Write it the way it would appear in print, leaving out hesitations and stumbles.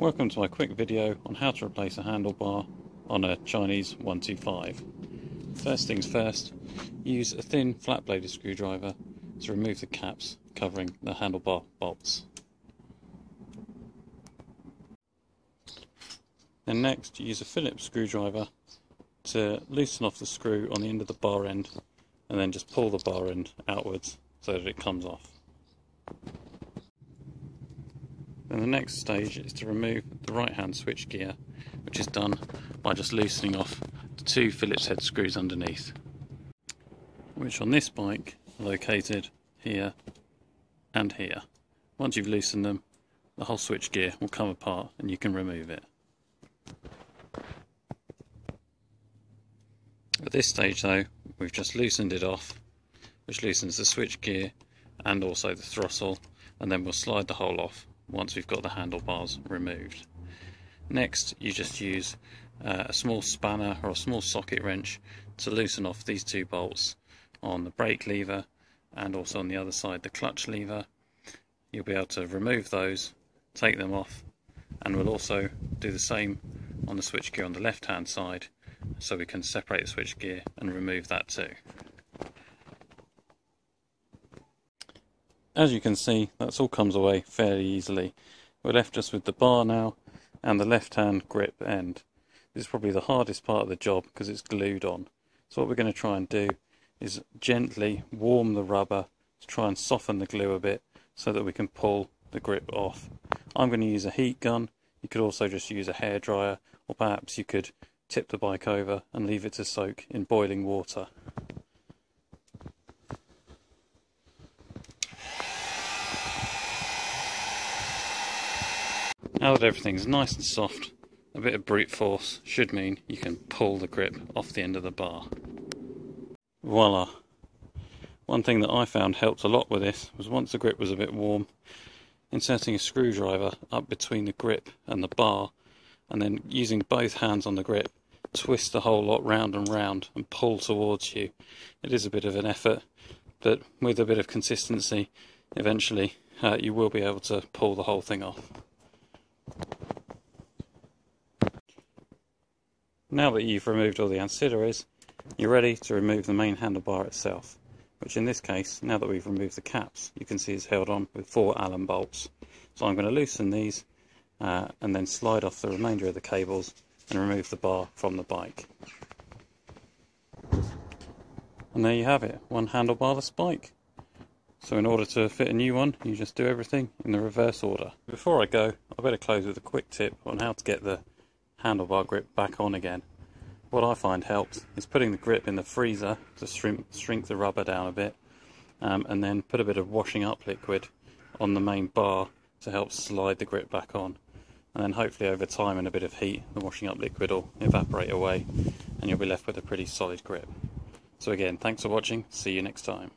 Welcome to my quick video on how to replace a handlebar on a Chinese 125. First things first, use a thin flat bladed screwdriver to remove the caps covering the handlebar bolts. Then next, use a Phillips screwdriver to loosen off the screw on the end of the bar end and then just pull the bar end outwards so that it comes off. Then the next stage is to remove the right hand switch gear, which is done by just loosening off the two Phillips head screws underneath, which on this bike are located here and here. Once you've loosened them, the whole switch gear will come apart and you can remove it. At this stage though, we've just loosened it off, which loosens the switch gear and also the throttle, and then we'll slide the whole off once we've got the handlebars removed. Next, you just use a small spanner or a small socket wrench to loosen off these two bolts on the brake lever and also on the other side the clutch lever. You'll be able to remove those, take them off, and we'll also do the same on the switch gear on the left hand side, so we can separate the switch gear and remove that too. As you can see, that's all comes away fairly easily. We're left just with the bar now and the left hand grip end. This is probably the hardest part of the job because it's glued on. So what we're going to try and do is gently warm the rubber to try and soften the glue a bit so that we can pull the grip off. I'm going to use a heat gun. You could also just use a hairdryer, or perhaps you could tip the bike over and leave it to soak in boiling water. Now that everything's nice and soft, a bit of brute force should mean you can pull the grip off the end of the bar. Voila! One thing that I found helped a lot with this was once the grip was a bit warm, inserting a screwdriver up between the grip and the bar, and then using both hands on the grip, twist the whole lot round and round and pull towards you. It is a bit of an effort, but with a bit of consistency, eventually you will be able to pull the whole thing off. Now that you've removed all the ancillaries, you're ready to remove the main handlebar itself, which in this case, now that we've removed the caps, you can see is held on with 4 Allen bolts. So I'm going to loosen these and then slide off the remainder of the cables and remove the bar from the bike. And there you have it, one handlebarless bike. So in order to fit a new one, you just do everything in the reverse order. Before I go, I better close with a quick tip on how to get the handlebar grip back on again. What I find helps is putting the grip in the freezer to shrink the rubber down a bit, and then put a bit of washing up liquid on the main bar to help slide the grip back on. And then hopefully over time and a bit of heat, the washing up liquid will evaporate away and you'll be left with a pretty solid grip. So again, thanks for watching, see you next time.